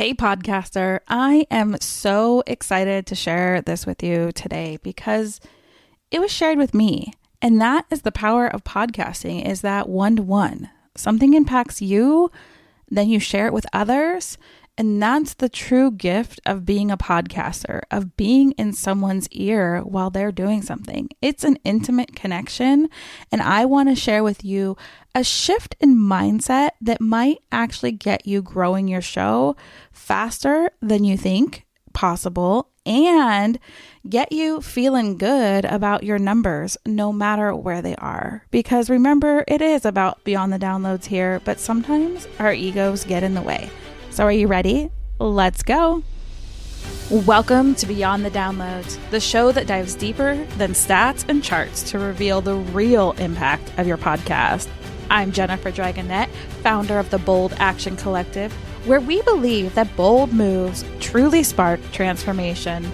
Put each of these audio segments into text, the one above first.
Hey, podcaster. I am so excited to share this with you today because it was shared with me. And that is the power of podcasting, is that one-to-one. Something impacts you, then you share it with others. And that's the true gift of being a podcaster, of being in someone's ear while they're doing something. It's an intimate connection. And I want to share with you a shift in mindset that might actually get you growing your show faster than you think possible and get you feeling good about your numbers no matter where they are. Because remember, it is about beyond the downloads here, but sometimes our egos get in the way. So are you ready? Let's go. Welcome to Beyond the Downloads, the show that dives deeper than stats and charts to reveal the real impact of your podcast. I'm Jennifer Dragonette, founder of the Bold Action Collective, where we believe that bold moves truly spark transformation.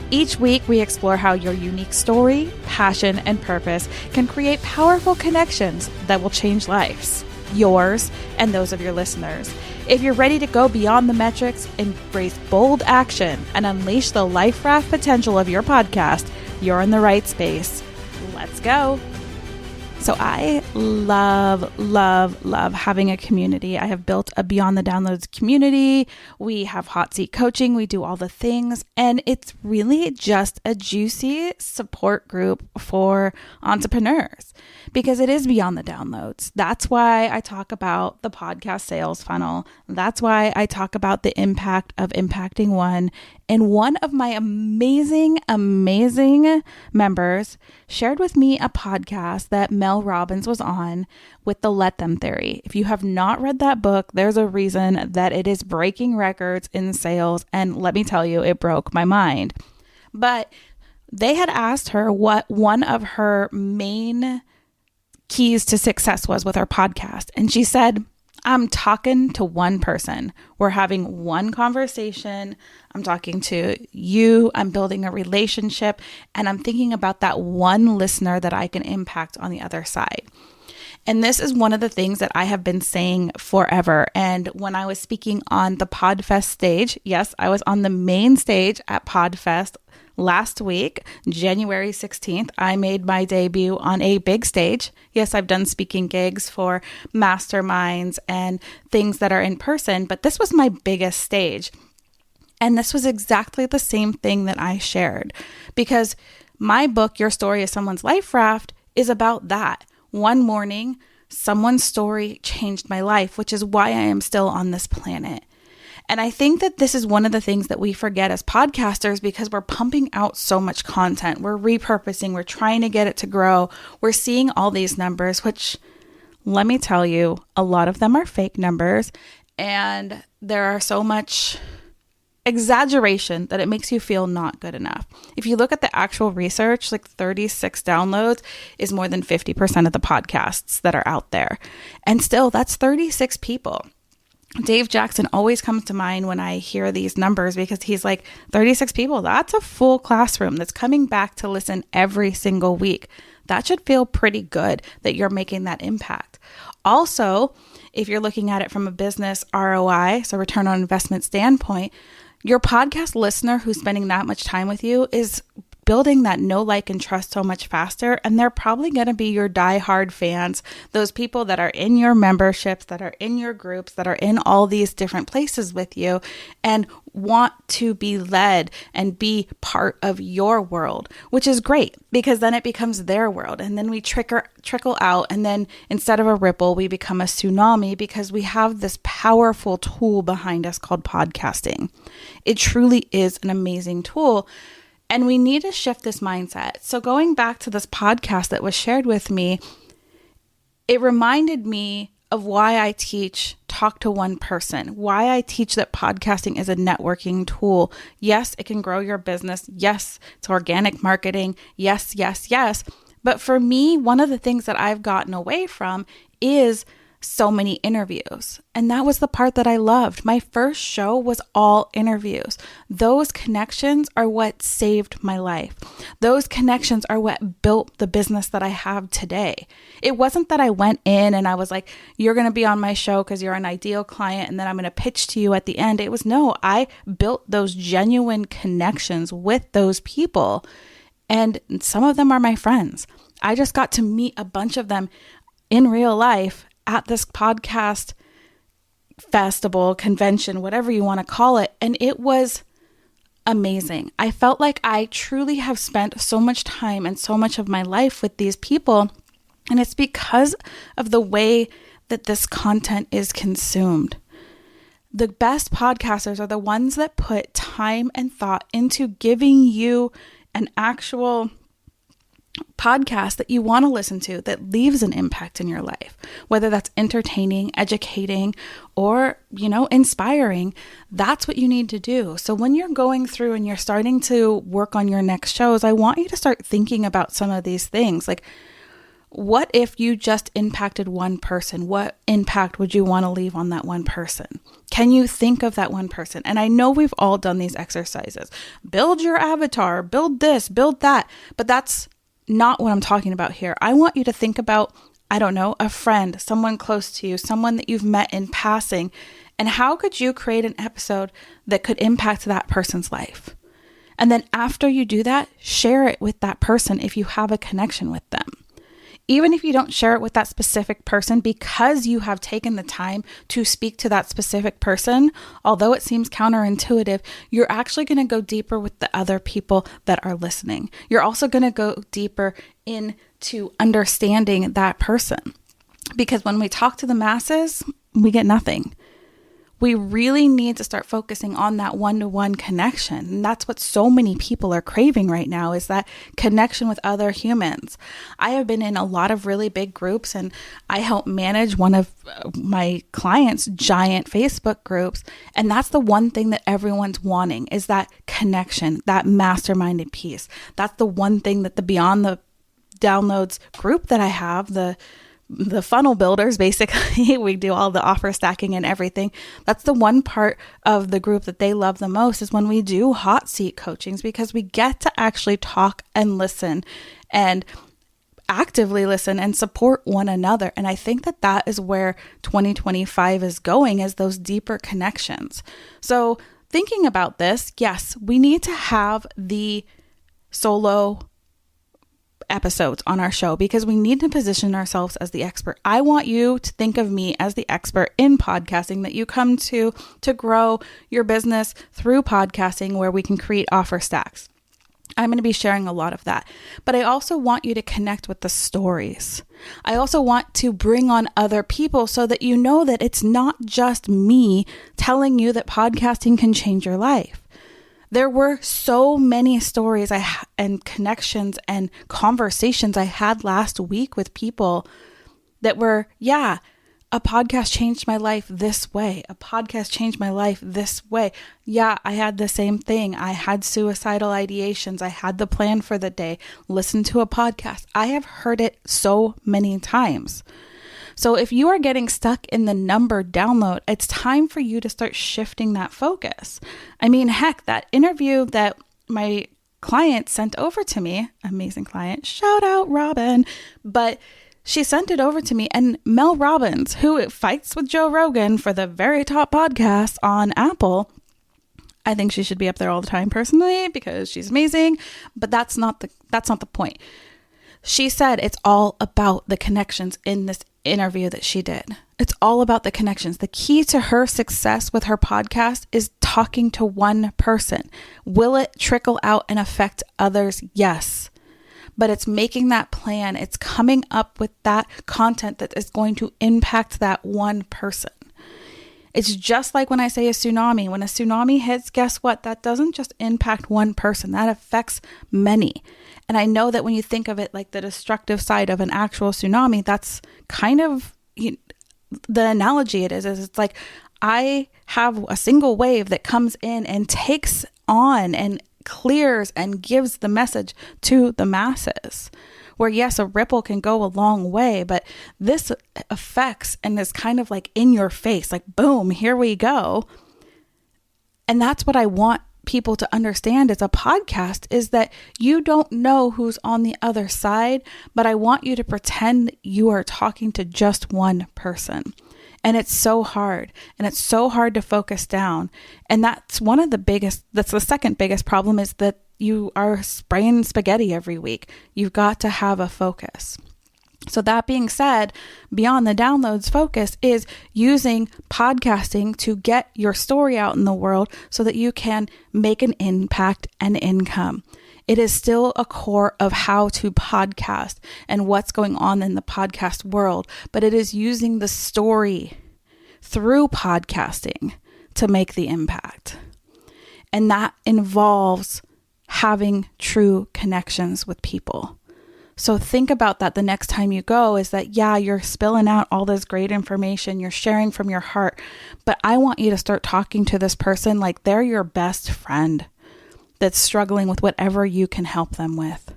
Each week, we explore how your unique story, passion, and purpose can create powerful connections that will change lives, yours and those of your listeners. If you're ready to go beyond the metrics, embrace bold action, and unleash the life raft potential of your podcast, you're in the right space. Let's go. So I love having a community. I have built a Beyond the Downloads community. We have hot seat coaching. We do all the things. And it's really just a juicy support group for entrepreneurs because it is Beyond the Downloads. That's why I talk about the podcast sales funnel. That's why I talk about the impact of impacting one. And one of my amazing members shared with me a podcast that Mel Robbins was on with the Let Them Theory. If you have not read that book, there's a reason that it is breaking records in sales. And let me tell you, it broke my mind. But they had asked her what one of her main keys to success was with her podcast. And she said, I'm talking to one person. We're having one conversation. I'm talking to you. I'm building a relationship. And I'm thinking about that one listener that I can impact on the other side. And this is one of the things that I have been saying forever. And when I was speaking on the PodFest stage, yes, I was on the main stage at PodFest last week, January 16th, I made my debut on a big stage. Yes, I've done speaking gigs for masterminds and things that are in person, but this was my biggest stage. And this was exactly the same thing that I shared because my book, Your Story is Someone's Life Raft, is about that. One morning, someone's story changed my life, which is why I am still on this planet. And I think that this is one of the things that we forget as podcasters because we're pumping out so much content. We're repurposing. We're trying to get it to grow. We're seeing all these numbers, which let me tell you, a lot of them are fake numbers. And there are so much exaggeration that it makes you feel not good enough. If you look at the actual research, like 36 downloads is more than 50% of the podcasts that are out there. And still, that's 36 people. Dave Jackson always comes to mind when I hear these numbers because he's like, 36 people, that's a full classroom that's coming back to listen every single week. That should feel pretty good that you're making that impact. Also, if you're looking at it from a business ROI, so return on investment standpoint, your podcast listener who's spending that much time with you is building that know, like, and trust so much faster. And they're probably going to be your diehard fans, those people that are in your memberships, that are in your groups, that are in all these different places with you and want to be led and be part of your world, which is great because then it becomes their world. And then we trickle out. And then instead of a ripple, we become a tsunami because we have this powerful tool behind us called podcasting. It truly is an amazing tool. And we need to shift this mindset. So going back to this podcast that was shared with me, it reminded me of why I teach talk to one person, why I teach that podcasting is a networking tool. Yes, it can grow your business. Yes, it's organic marketing. Yes. But for me, one of the things that I've gotten away from is so many interviews. And that was the part that I loved. My first show was all interviews. Those connections are what saved my life. Those connections are what built the business that I have today. It wasn't that I went in and I was like, you're going to be on my show because you're an ideal client and then I'm going to pitch to you at the end. It was no, I built those genuine connections with those people. And some of them are my friends. I just got to meet a bunch of them in real life at this podcast festival, convention, whatever you want to call it. And it was amazing. I felt like I truly have spent so much time and so much of my life with these people. And it's because of the way that this content is consumed. The best podcasters are the ones that put time and thought into giving you an actual podcast that you want to listen to that leaves an impact in your life, whether that's entertaining, educating, or, inspiring. That's what you need to do. So when you're going through and you're starting to work on your next shows, I want you to start thinking about some of these things. Like, what if you just impacted one person? What impact would you want to leave on that one person? Can you think of that one person? And I know we've all done these exercises. Build your avatar, build this, build that. But that's not what I'm talking about here. I want you to think about, a friend, someone close to you, someone that you've met in passing. And how could you create an episode that could impact that person's life? And then after you do that, share it with that person if you have a connection with them. Even if you don't share it with that specific person, because you have taken the time to speak to that specific person, although it seems counterintuitive, you're actually going to go deeper with the other people that are listening. You're also going to go deeper into understanding that person. Because when we talk to the masses, we get nothing. We really need to start focusing on that one-to-one connection. And that's what so many people are craving right now, is that connection with other humans. I have been in a lot of really big groups, and I help manage one of my clients' giant Facebook groups. And that's the one thing that everyone's wanting, is that connection, that masterminded piece. That's the one thing that the Beyond the Downloads group that I have, the funnel builders, basically, we do all the offer stacking and everything. That's the one part of the group that they love the most, is when we do hot seat coachings, because we get to actually talk and listen and actively listen and support one another. And I think that that is where 2025 is going, is those deeper connections. So thinking about this, yes, we need to have the solo episodes on our show because we need to position ourselves as the expert. I want you to think of me as the expert in podcasting that you come to grow your business through podcasting, where we can create offer stacks. I'm going to be sharing a lot of that, but I also want you to connect with the stories. I also want to bring on other people so that you know that it's not just me telling you that podcasting can change your life. There were so many stories and connections and conversations I had last week with people that were, a podcast changed my life this way. A podcast changed my life this way. Yeah, I had the same thing. I had suicidal ideations. I had the plan for the day. Listen to a podcast. I have heard it so many times. So if you are getting stuck in the number download, it's time for you to start shifting that focus. I mean, heck, that interview that my client sent over to me, amazing client, shout out Robin, but she sent it over to me, and Mel Robbins, who fights with Joe Rogan for the very top podcast on Apple, I think she should be up there all the time personally because she's amazing, but that's not the point. She said it's all about the connections in this interview that she did. It's all about the connections. The key to her success with her podcast is talking to one person. Will it trickle out and affect others? Yes. But it's making that plan. It's coming up with that content that is going to impact that one person. It's just like when I say a tsunami. When a tsunami hits, guess what? That doesn't just impact one person. That affects many. And I know that when you think of it like the destructive side of an actual tsunami, that's kind of the analogy it is it's like I have a single wave that comes in and takes on and clears and gives the message to the masses. where yes, a ripple can go a long way, but this affects and is kind of like in your face, like boom, here we go. And that's what I want people to understand as a podcast, is that you don't know who's on the other side, but I want you to pretend that you are talking to just one person. And it's so hard, and it's so hard to focus down. And that's the second biggest problem, is that you are spraying spaghetti every week. You've got to have a focus. So that being said, Beyond the Downloads focus is using podcasting to get your story out in the world so that you can make an impact and income. It is still a core of how to podcast and what's going on in the podcast world, but it is using the story through podcasting to make the impact. And that involves having true connections with people. So think about that the next time you go, is that, yeah, you're spilling out all this great information, you're sharing from your heart, but I want you to start talking to this person like they're your best friend that's struggling with whatever you can help them with.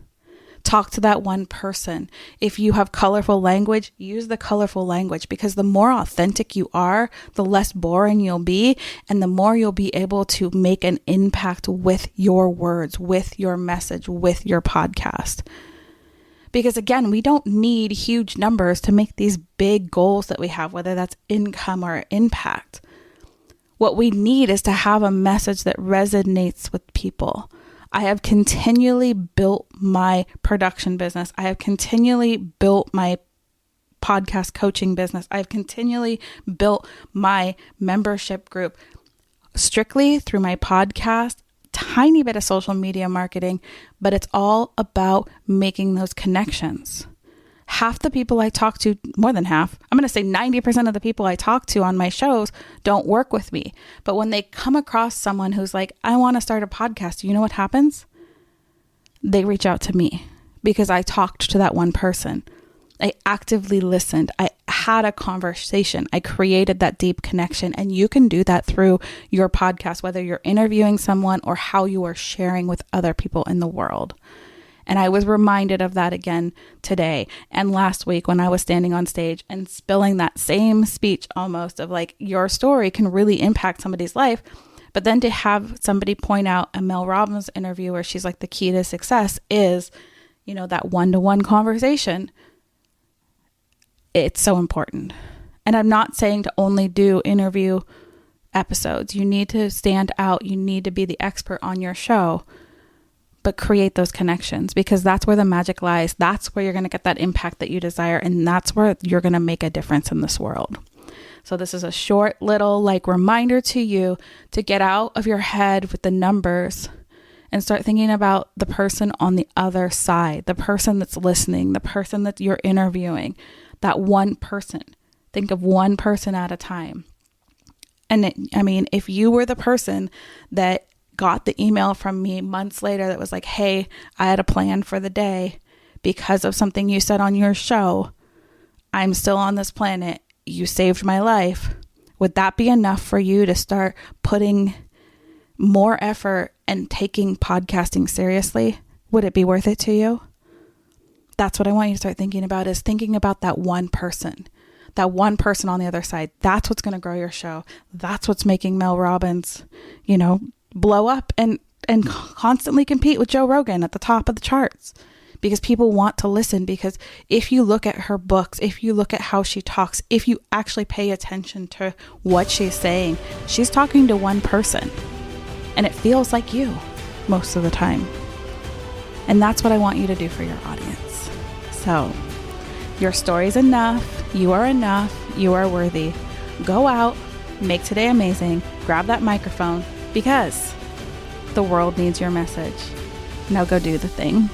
Talk to that one person. If you have colorful language, use the colorful language, because the more authentic you are, the less boring you'll be, and the more you'll be able to make an impact with your words, with your message, with your podcast. Because again, we don't need huge numbers to make these big goals that we have, whether that's income or impact. What we need is to have a message that resonates with people. I have continually built my production business. I have continually built my podcast coaching business. I've continually built my membership group strictly through my podcast, tiny bit of social media marketing, but it's all about making those connections. Half the people I talk to, more than half, I'm going to say 90% of the people I talk to on my shows don't work with me. But when they come across someone who's like, I want to start a podcast, you know what happens? They reach out to me because I talked to that one person. I actively listened. I had a conversation. I created that deep connection. And you can do that through your podcast, whether you're interviewing someone or how you are sharing with other people in the world. And I was reminded of that again today and last week when I was standing on stage and spilling that same speech almost of like, your story can really impact somebody's life. But then to have somebody point out a Mel Robbins interview where she's like, the key to success is, that one-to-one conversation. It's so important. And I'm not saying to only do interview episodes. You need to stand out. You need to be the expert on your show. But create those connections, because that's where the magic lies. That's where you're going to get that impact that you desire. And that's where you're going to make a difference in this world. So this is a short little reminder to you to get out of your head with the numbers and start thinking about the person on the other side, the person that's listening, the person that you're interviewing, that one person. Think of one person at a time. And if you were the person that got the email from me months later that was like, hey, I had a plan for the day because of something you said on your show. I'm still on this planet. You saved my life. Would that be enough for you to start putting more effort and taking podcasting seriously? Would it be worth it to you? That's what I want you to start thinking about, is thinking about that one person on the other side. That's what's going to grow your show. That's what's making Mel Robbins, blow up and constantly compete with Joe Rogan at the top of the charts, because people want to listen. Because if you look at her books, if you look at how she talks, if you actually pay attention to what she's saying, she's talking to one person and it feels like you most of the time. And that's what I want you to do for your audience. So your story's enough. You are enough. You are worthy. Go out, make today amazing, grab that microphone, because the world needs your message. Now go do the thing.